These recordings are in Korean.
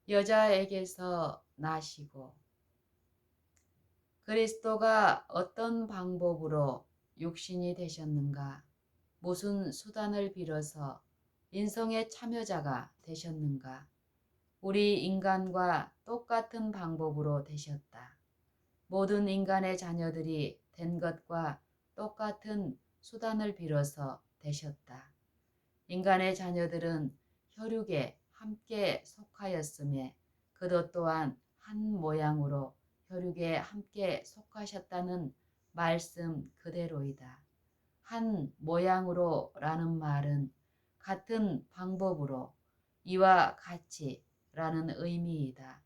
여자에게서 나시고. 그리스도가 어떤 방법으로 육신이 되셨는가? 무슨 수단을 빌어서 인성의 참여자가 되셨는가? 우리 인간과 똑같은 방법으로 되셨다. 모든 인간의 자녀들이 된 것과 똑같은 수단을 빌어서 되셨다. 인간의 자녀들은 혈육에 함께 속하였음에 그도 또한 한 모양으로 혈육에 함께 속하셨다는 말씀 그대로이다. 한 모양으로 라는 말은 같은 방법으로 이와 같이 라는 의미이다.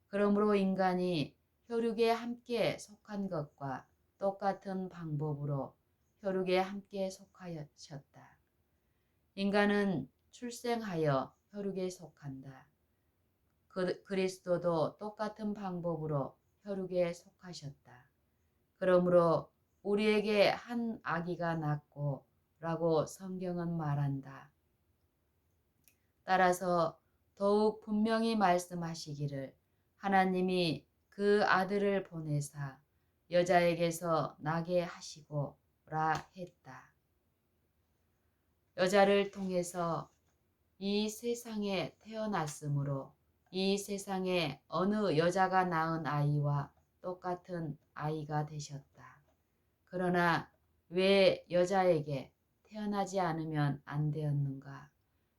그러므로 인간이 혈육에 함께 속한 것과 똑같은 방법으로 혈육에 함께 속하였다. 인간은 출생하여 혈육에 속한다. 그리스도도 똑같은 방법으로 혈육에 속하셨다. 그러므로 우리에게 한 아기가 낳고 라고 성경은 말한다. 따라서 더욱 분명히 말씀하시기를 하나님이 그 아들을 보내사 여자에게서 나게 하시고 라 했다. 여자를 통해서 이 세상에 태어났으므로 이 세상에 어느 여자가 낳은 아이와 똑같은 아이가 되셨다. 그러나 왜 여자에게 태어나지 않으면 안 되었는가?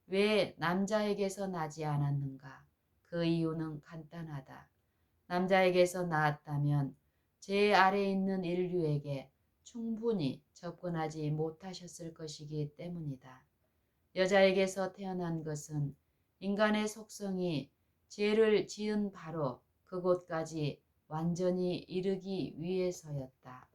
왜 남자에게서 나지 않았는가? 그 이유는 간단하다. 남자에게서 낳았다면 제 아래 있는 인류에게 충분히 접근하지 못하셨을 것이기 때문이다. 여자에게서 태어난 것은 인간의 속성이 죄를 지은 바로 그곳까지 완전히 이르기 위해서였다.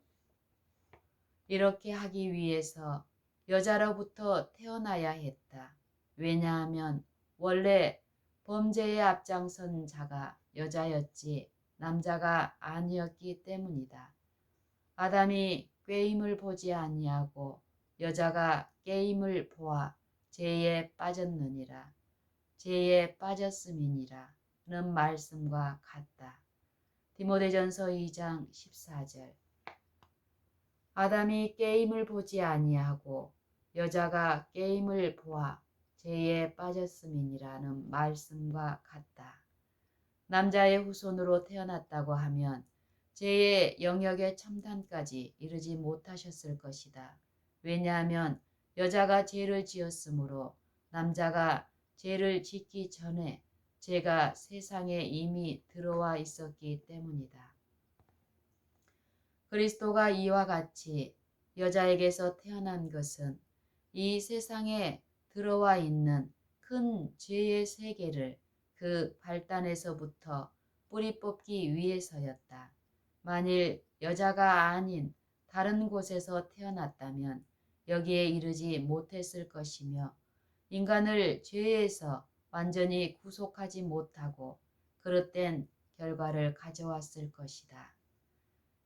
이렇게 하기 위해서 여자로부터 태어나야 했다. 왜냐하면 원래 범죄에 앞장선 자가 여자였지 남자가 아니었기 때문이다. 아담이 꾀임을 보지 아니하고 여자가 깨임을 보아 죄에 빠졌느니라. 죄에 빠졌음이니라 는 말씀과 같다. 디모데전서 2장 14절. 아담이 게임을 보지 아니하고 여자가 게임을 보아 죄에 빠졌음이니라는 말씀과 같다. 남자의 후손으로 태어났다고 하면 죄의 영역의 첨단까지 이르지 못하셨을 것이다. 왜냐하면 여자가 죄를 지었으므로 남자가 죄를 짓기 전에 죄가 세상에 이미 들어와 있었기 때문이다. 그리스도가 이와 같이 여자에게서 태어난 것은 이 세상에 들어와 있는 큰 죄의 세계를 그 발단에서부터 뿌리 뽑기 위해서였다. 만일 여자가 아닌 다른 곳에서 태어났다면 여기에 이르지 못했을 것이며 인간을 죄에서 완전히 구속하지 못하고 그릇된 결과를 가져왔을 것이다.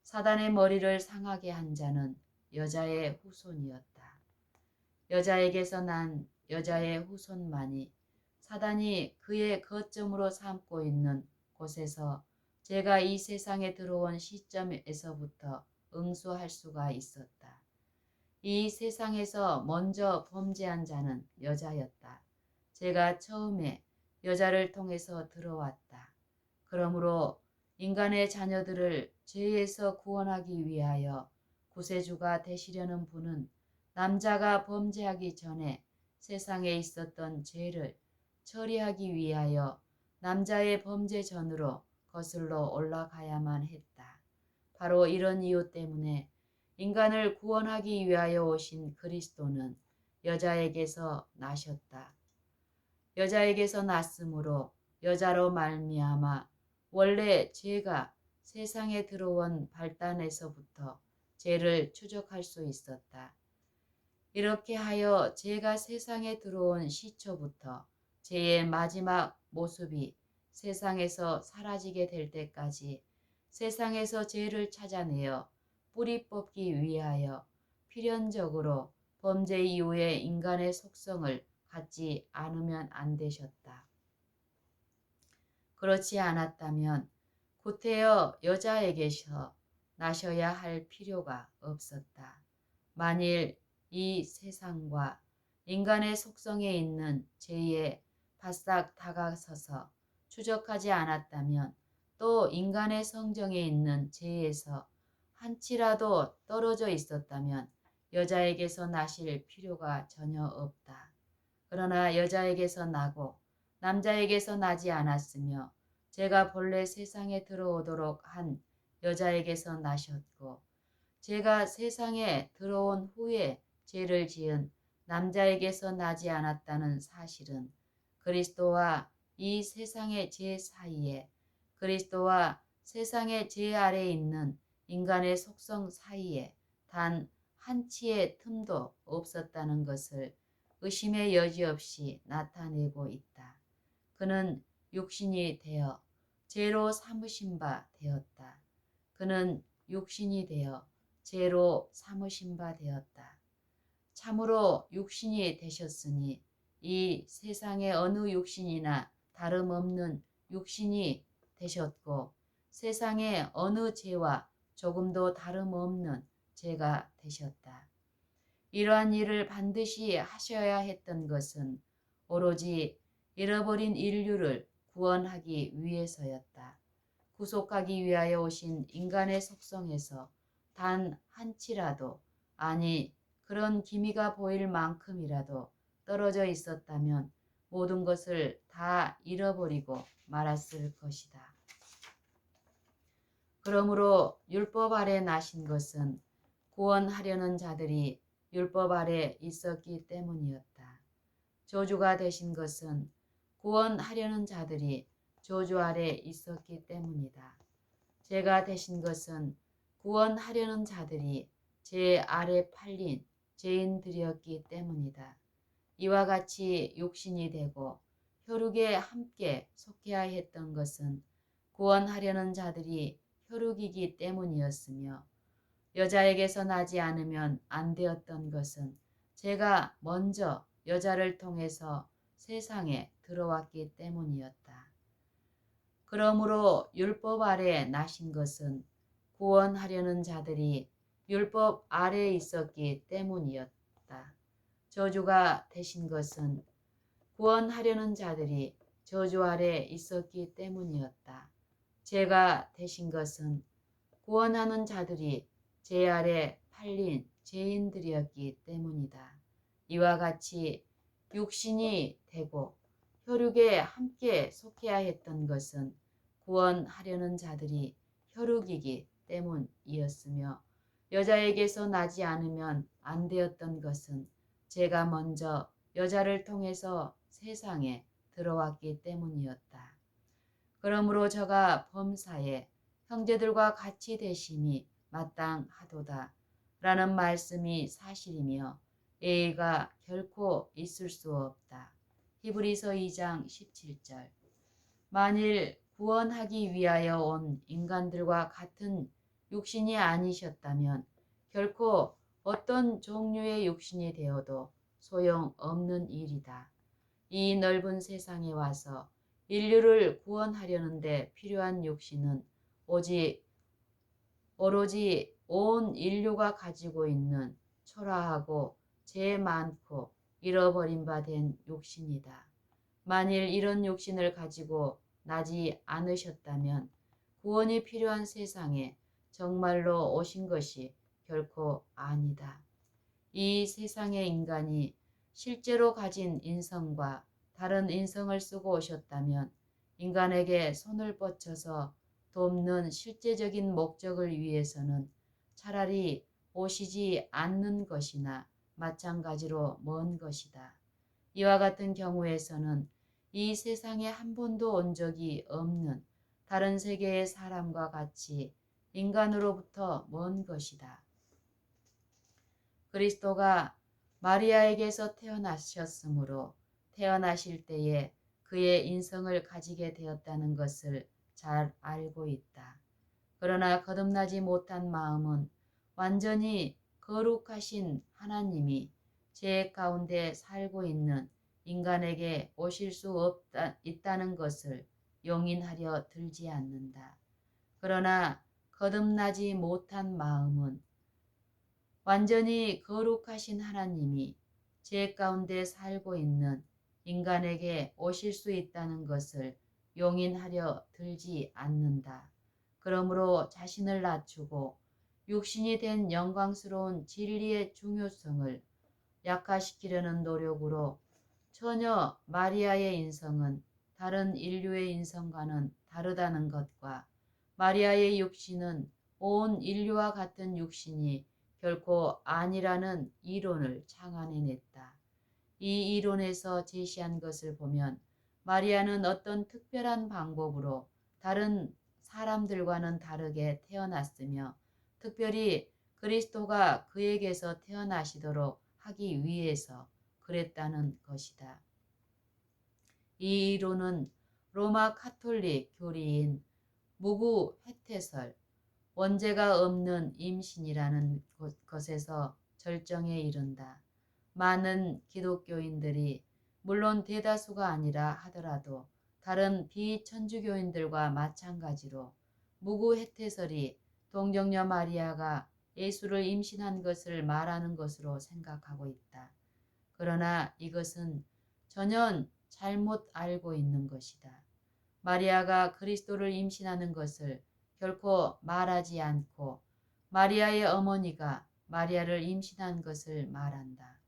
사단의 머리를 상하게 한 자는 여자의 후손이었다. 여자에게서 난 여자의 후손만이 사단이 그의 거점으로 삼고 있는 곳에서 죄가 이 세상에 들어온 시점에서부터 응수할 수가 있었다. 이 세상에서 먼저 범죄한 자는 여자였다. 죄가 처음에 여자를 통해서 들어왔다. 그러므로 인간의 자녀들을 죄에서 구원하기 위하여 구세주가 되시려는 분은 남자가 범죄하기 전에 세상에 있었던 죄를 처리하기 위하여 남자의 범죄 전으로 거슬러 올라가야만 했다. 바로 이런 이유 때문에 인간을 구원하기 위하여 오신 그리스도는 여자에게서 나셨다. 여자에게서 났으므로 여자로 말미암아 원래 죄가 세상에 들어온 발단에서부터 죄를 추적할 수 있었다. 이렇게 하여 죄가 세상에 들어온 시초부터 죄의 마지막 모습이 세상에서 사라지게 될 때까지 세상에서 죄를 찾아내어 뿌리 뽑기 위하여 필연적으로 범죄 이후의 인간의 속성을 갖지 않으면 안 되셨다. 그렇지 않았다면 구태여 여자에게서 나셔야 할 필요가 없었다. 만일 이 세상과 인간의 속성에 있는 죄에 바싹 다가서서 추적하지 않았다면 또 인간의 성정에 있는 죄에서 한치라도 떨어져 있었다면 여자에게서 나실 필요가 전혀 없다. 그러나 여자에게서 나고 남자에게서 나지 않았으며 제가 본래 세상에 들어오도록 한 여자에게서 나셨고 제가 세상에 들어온 후에 죄를 지은 남자에게서 나지 않았다는 사실은 그리스도와 이 세상의 죄 사이에 그리스도와 세상의 죄 아래 있는 인간의 속성 사이에 단 한치의 틈도 없었다는 것을 의심의 여지 없이 나타내고 있다. 그는 육신이 되어 죄로 삼으신 바 되었다. 그는 육신이 되어 죄로 삼으신 바 되었다. 참으로 육신이 되셨으니 이 세상의 어느 육신이나 다름없는 육신이 되셨고 세상의 어느 죄와 조금도 다름없는 죄가 되셨다. 이러한 일을 반드시 하셔야 했던 것은 오로지 잃어버린 인류를 구원하기 위해서였다. 구속하기 위하여 오신 인간의 속성에서 단 한치라도, 아니 그런 기미가 보일 만큼이라도 떨어져 있었다면 모든 것을 다 잃어버리고 말았을 것이다. 그러므로 율법 아래 나신 것은 구원하려는 자들이 율법 아래 있었기 때문이었다. 저주가 되신 것은 구원하려는 자들이 저주 아래 있었기 때문이다. 죄가 되신 것은 구원하려는 자들이 죄 아래 팔린 죄인들이었기 때문이다. 이와 같이 육신이 되고 혈육에 함께 속해야 했던 것은 구원하려는 자들이 혈육이기 때문이었으며 여자에게서 나지 않으면 안 되었던 것은 제가 먼저 여자를 통해서 세상에 들어왔기 때문이었다. 그러므로 율법 아래 나신 것은 구원하려는 자들이 율법 아래에 있었기 때문이었다. 저주가 되신 것은 구원하려는 자들이 저주 아래 있었기 때문이었다. 죄가 되신 것은 구원하는 자들이 죄 아래 팔린 죄인들이었기 때문이다. 이와 같이 육신이 되고 혈육에 함께 속해야 했던 것은 구원하려는 자들이 혈육이기 때문이었으며 여자에게서 나지 않으면 안 되었던 것은 제가 먼저 여자를 통해서 세상에 들어왔기 때문이었다. 그러므로 저가 범사에 형제들과 같이 되심이 마땅하도다 라는 말씀이 사실이며 예의가 결코 있을 수 없다. 히브리서 2장 17절. 만일 구원하기 위하여 온 인간들과 같은 육신이 아니셨다면 결코 어떤 종류의 육신이 되어도 소용없는 일이다. 이 넓은 세상에 와서 인류를 구원하려는데 필요한 육신은 오로지 온 인류가 가지고 있는 초라하고 죄 많고 잃어버린 바 된 육신이다. 만일 이런 육신을 가지고 나지 않으셨다면 구원이 필요한 세상에 정말로 오신 것이 결코 아니다. 이 세상의 인간이 실제로 가진 인성과 다른 인성을 쓰고 오셨다면 인간에게 손을 뻗쳐서 돕는 실제적인 목적을 위해서는 차라리 오시지 않는 것이나 마찬가지로 먼 것이다. 이와 같은 경우에서는 이 세상에 한 번도 온 적이 없는 다른 세계의 사람과 같이 인간으로부터 먼 것이다. 그리스도가 마리아에게서 태어나셨으므로 태어나실 때에 그의 인성을 가지게 되었다는 것을 잘 알고 있다. 그러나 거듭나지 못한 마음은 완전히 거룩하신 하나님이 죄 가운데 살고 있는 인간에게 오실 수 있다는 것을 용인하려 들지 않는다. 그러나 거듭나지 못한 마음은 완전히 거룩하신 하나님이 죄 가운데 살고 있는 인간에게 오실 수 있다는 것을 용인하려 들지 않는다. 그러므로 자신을 낮추고 육신이 된 영광스러운 진리의 중요성을 약화시키려는 노력으로 전혀 마리아의 인성은 다른 인류의 인성과는 다르다는 것과 마리아의 육신은 온 인류와 같은 육신이 결코 아니라는 이론을 창안해냈다. 이 이론에서 제시한 것을 보면 마리아는 어떤 특별한 방법으로 다른 사람들과는 다르게 태어났으며 특별히 그리스도가 그에게서 태어나시도록 하기 위해서 그랬다는 것이다. 이 이론은 로마 카톨릭 교리인 무구 헤테설, 원죄가 없는 임신이라는 것에서 절정에 이른다. 많은 기독교인들이 물론 대다수가 아니라 하더라도 다른 비천주교인들과 마찬가지로 무구 헤테설이 동정녀 마리아가 예수를 임신한 것을 말하는 것으로 생각하고 있다. 그러나 이것은 전혀 잘못 알고 있는 것이다. 마리아가 그리스도를 임신하는 것을 결코 말하지 않고 마리아의 어머니가 마리아를 임신한 것을 말한다.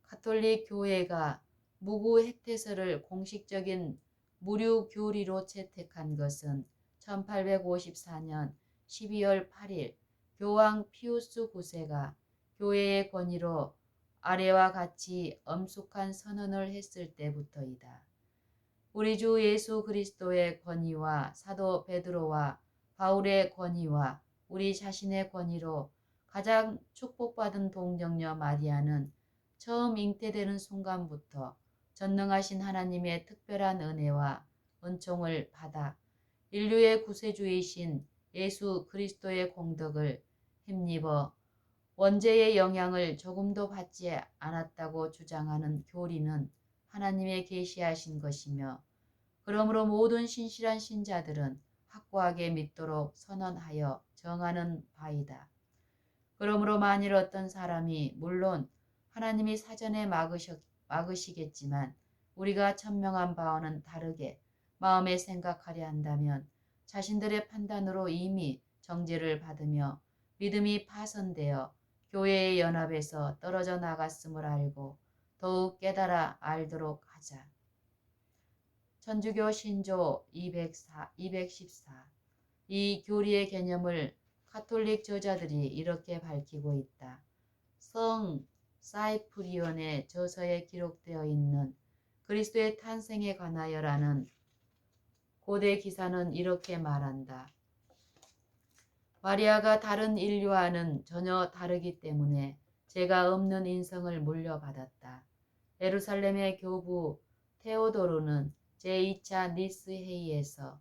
가톨릭 교회가 무구 헥테서를 공식적인 무료 교리로 채택한 것은 1854년 12월 8일 교황 피우스 9세가 교회의 권위로 아래와 같이 엄숙한 선언을 했을 때부터이다. 우리 주 예수 그리스도의 권위와 사도 베드로와 바울의 권위와 우리 자신의 권위로 가장 축복받은 동정녀 마리아는 처음 잉태되는 순간부터 전능하신 하나님의 특별한 은혜와 은총을 받아 인류의 구세주이신 예수 그리스도의 공덕을 힘입어 원죄의 영향을 조금도 받지 않았다고 주장하는 교리는 하나님의 계시하신 것이며 그러므로 모든 신실한 신자들은 확고하게 믿도록 선언하여 정하는 바이다. 그러므로 만일 어떤 사람이 물론 하나님이 사전에 막으시겠지만 우리가 천명한 바와는 다르게 마음에 생각하려 한다면 자신들의 판단으로 이미 정죄를 받으며 믿음이 파손되어 교회의 연합에서 떨어져 나갔음을 알고 더욱 깨달아 알도록 하자. 천주교 신조 214. 이 교리의 개념을 카톨릭 저자들이 이렇게 밝히고 있다. 성 사이프리온의 저서에 기록되어 있는 그리스도의 탄생에 관하여라는 고대 기사는 이렇게 말한다. 마리아가 다른 인류와는 전혀 다르기 때문에 죄가 없는 인성을 물려받았다. 예루살렘의 교부 테오도르는 제2차 니스 회의에서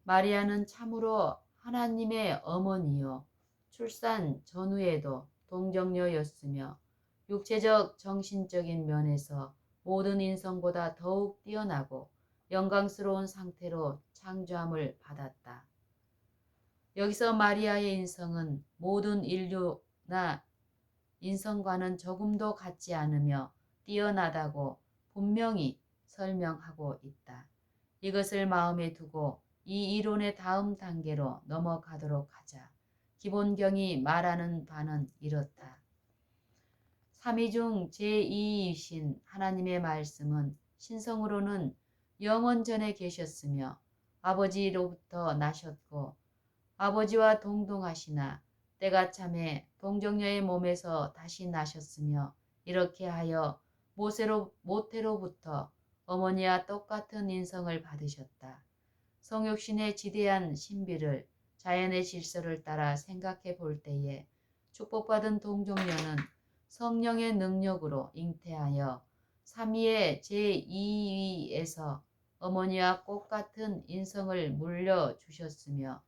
마리아는 참으로 하나님의 어머니요 출산 전후에도 동정녀였으며 육체적 정신적인 면에서 모든 인성보다 더욱 뛰어나고 영광스러운 상태로 창조함을 받았다. 여기서 마리아의 인성은 모든 인류나 인성과는 조금도 같지 않으며 뛰어나다고 분명히 설명하고 있다. 이것을 마음에 두고 이 이론의 다음 단계로 넘어가도록 하자. 기본경이 말하는 바는 이렇다. 삼위 중 제2이신 하나님의 말씀은 신성으로는 영원 전에 계셨으며 아버지로부터 나셨고 아버지와 동동하시나 때가 참에 동정녀의 몸에서 다시 나셨으며 이렇게 하여 모태로부터 어머니와 똑같은 인성을 받으셨다. 성육신의 지대한 신비를 자연의 질서를 따라 생각해 볼 때에 축복받은 동정녀는 성령의 능력으로 잉태하여 삼위의 제2위에서 어머니와 똑같은 인성을 물려주셨으며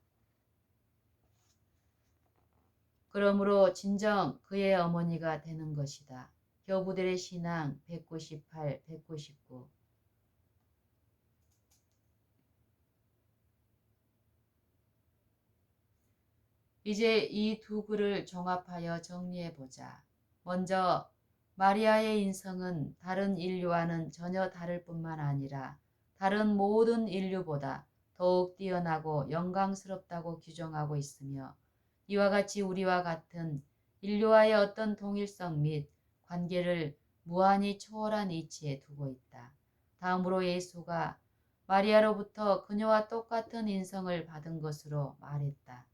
그러므로 진정 그의 어머니가 되는 것이다. 교부들의 신앙 198, 199 이제 이 두 글을 종합하여 정리해 보자. 먼저 마리아의 인성은 다른 인류와는 전혀 다를 뿐만 아니라 다른 모든 인류보다 더욱 뛰어나고 영광스럽다고 규정하고 있으며, 이와 같이 우리와 같은 인류와의 어떤 동일성 및 관계를 무한히 초월한 이치에 두고 있다. 다음으로 예수가 마리아로부터 그녀와 똑같은 인성을 받은 것으로 말했다.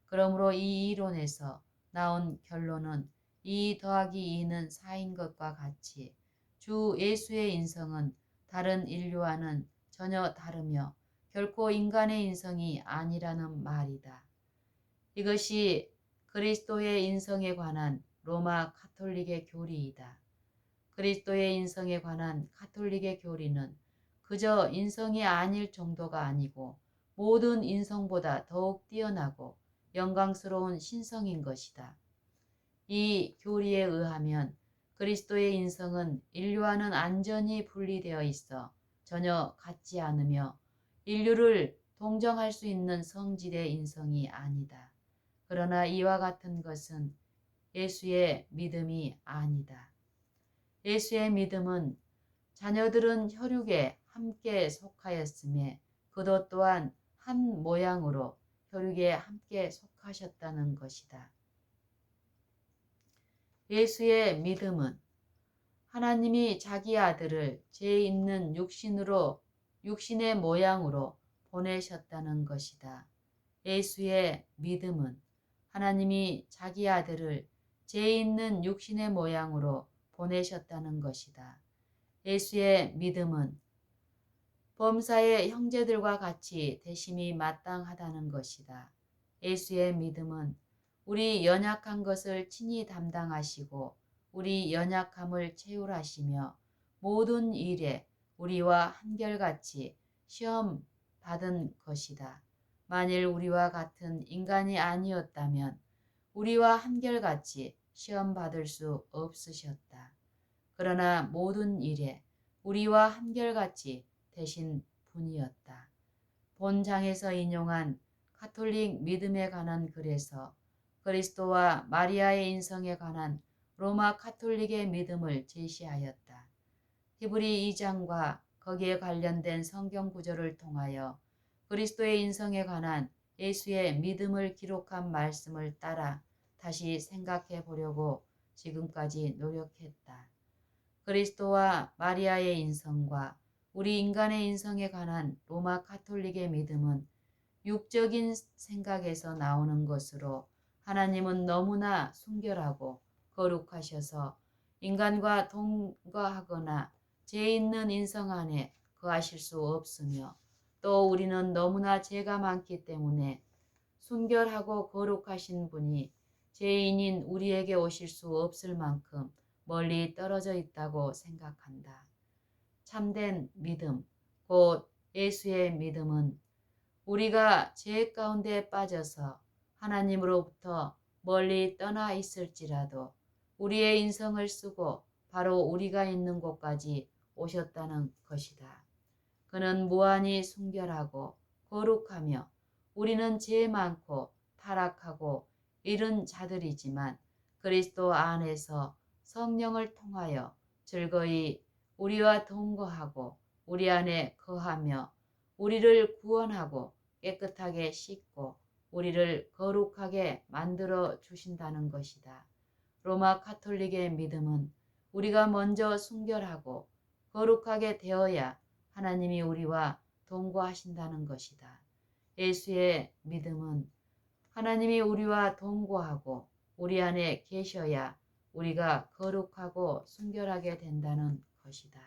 그러므로 이 이론에서 나온 결론은 2 더하기 2는 4인 것과 같이 주 예수의 인성은 다른 인류와는 전혀 다르며 결코 인간의 인성이 아니라는 말이다. 이것이 그리스도의 인성에 관한 로마 가톨릭의 교리이다. 그리스도의 인성에 관한 가톨릭의 교리는 그저 인성이 아닐 정도가 아니고 모든 인성보다 더욱 뛰어나고 영광스러운 신성인 것이다. 이 교리에 의하면 그리스도의 인성은 인류와는 완전히 분리되어 있어 전혀 같지 않으며 인류를 동정할 수 있는 성질의 인성이 아니다. 그러나 이와 같은 것은 예수의 믿음이 아니다. 예수의 믿음은 자녀들은 혈육에 함께 속하였음에 그도 또한 한 모양으로 혈육에 함께 속하셨다는 것이다. 예수의 믿음은 하나님이 자기 아들을 죄 있는 육신의 모양으로 보내셨다는 것이다. 예수의 믿음은 하나님이 자기 아들을 죄 있는 육신의 모양으로 보내셨다는 것이다. 예수의 믿음은 범사의 형제들과 같이 대심이 마땅하다는 것이다. 예수의 믿음은 우리 연약한 것을 친히 담당하시고 우리 연약함을 채울하시며 모든 일에 우리와 한결같이 시험 받은 것이다. 만일 우리와 같은 인간이 아니었다면 우리와 한결같이 시험 받을 수 없으셨다. 그러나 모든 일에 우리와 한결같이 되신 분이었다. 본장에서 인용한 가톨릭 믿음에 관한 글에서 그리스도와 마리아의 인성에 관한 로마 가톨릭의 믿음을 제시하였다. 히브리 2장과 거기에 관련된 성경 구절을 통하여 그리스도의 인성에 관한 예수의 믿음을 기록한 말씀을 따라 다시 생각해 보려고 지금까지 노력했다. 그리스도와 마리아의 인성과 우리 인간의 인성에 관한 로마 가톨릭의 믿음은 육적인 생각에서 나오는 것으로 하나님은 너무나 순결하고 거룩하셔서 인간과 동거하거나 죄 있는 인성 안에 거하실 수 없으며, 또 우리는 너무나 죄가 많기 때문에 순결하고 거룩하신 분이 죄인인 우리에게 오실 수 없을 만큼 멀리 떨어져 있다고 생각한다. 참된 믿음, 곧 예수의 믿음은 우리가 죄 가운데 빠져서 하나님으로부터 멀리 떠나 있을지라도 우리의 인성을 쓰고 바로 우리가 있는 곳까지 오셨다는 것이다. 그는 무한히 순결하고 거룩하며 우리는 죄 많고 타락하고 이른 자들이지만 그리스도 안에서 성령을 통하여 즐거이 우리와 동거하고 우리 안에 거하며 우리를 구원하고 깨끗하게 씻고 우리를 거룩하게 만들어 주신다는 것이다. 로마 가톨릭의 믿음은 우리가 먼저 순결하고 거룩하게 되어야 하나님이 우리와 동거하신다는 것이다. 예수의 믿음은 하나님이 우리와 동거하고 우리 안에 계셔야 우리가 거룩하고 순결하게 된다는 것이다.